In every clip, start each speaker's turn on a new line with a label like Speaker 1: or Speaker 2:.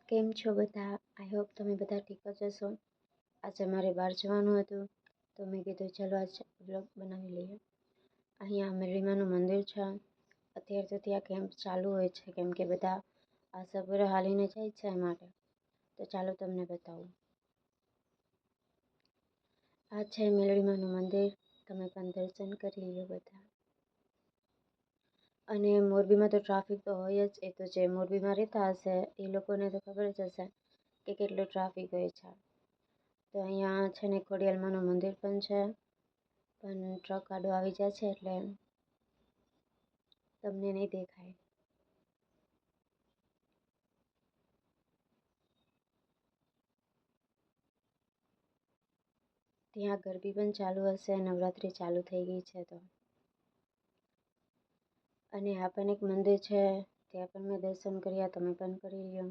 Speaker 1: કેમ છો બધા? આઈ હોપ તમે બધા ઠીક જ હશો. આજે મારે બહાર જવાનું હતું તો મેં કીધું ચલો આજ વ્લોગ બનાવી લઈએ. અહીંયા મેરડીમાનું મંદિર છે. અત્યારે તો ત્યાં કેમ્પ ચાલુ હોય છે કેમ કે બધા આશાપુરા હાલીને જાય છે એ માટે. તો ચાલો તમને બતાવું. આ છે મેરડીમાનું મંદિર. તમે પણ દર્શન કરી લ્યો બધા. અને મોરબીમાં તો ટ્રાફિક તો હોય જ. એ તો જે મોરબીમાં રહેતા હશે એ લોકોને તો ખબર જ હશે કે કેટલું ટ્રાફિક હોય છે. તો અહીંયા છે ને ખોડિયાલમાનું મંદિર પણ છે, પણ ટ્રક આડો આવી જાય છે એટલે તમને નહીં દેખાય. ત્યાં ગરબી પણ ચાલુ હશે, નવરાત્રી ચાલુ થઈ ગઈ છે તો. અને આ પણ એક મંદિર છે, ત્યાં પણ મેં દર્શન કર્યા, તમે પણ કરી લ્યો.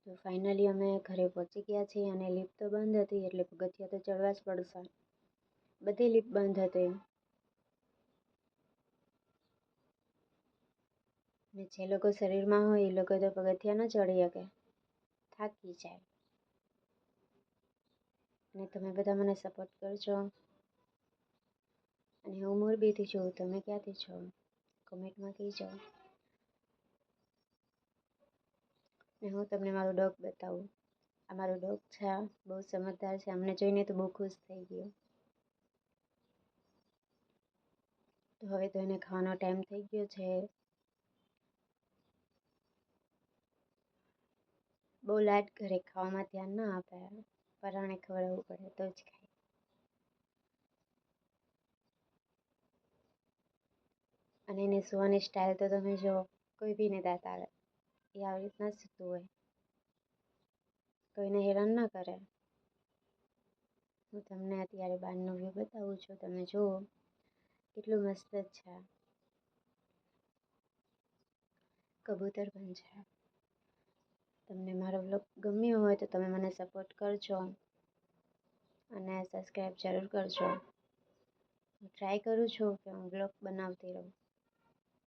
Speaker 1: તો ફાઇનલી અમે ઘરે પહોંચી ગયા છીએ અને લિફ્ટ તો બંધ હતી એટલે પગથિયાં તો ચડવા જ પડશે. બધી લિફ્ટ બંધ હતી. ને જે લોકો શરીરમાં હોય એ લોકો તો પગથિયાં ન ચડી શકે, થાકી જાય. અને તમે બધા મને સપોર્ટ કરજો. અને હું મોરબીથી છું, તમે ક્યાંથી છો કમેન્ટમાં કહેજો. ને હું તમને મારું ડોગ બતાવું. આ મારું ડોગ છે, બહુ સમજદાર છે. અમને જોઈને તો બહુ ખુશ થઈ ગયો. તો હવે તો એને ખાવાનો ટાઈમ થઈ ગયો છે. બહુ લાડ કરે, ખાવામાં ધ્યાન ના આપે, પરાણે ખવડાવવું પડે તો જ ખાય. અને એની સુવાની સ્ટાઇલ તો તમે જો, કોઈ બી ને દાંત આવે એ આવી રીતના સૂતું હોય, કોઈને હેરાન ના કરે. હું તમને અત્યારે બહારનો વ્યૂ બતાવું છું, તમે જુઓ કેટલું મસ્ત જ છે. કબૂતર પણ છે. તમને મારો વ્લોગ ગમ્યો હોય તો તમે મને સપોર્ટ કરજો અને સબસ્ક્રાઈબ જરૂર કરજો. હું ટ્રાય કરું છું કે હું વ્લોગ બનાવતી રહું.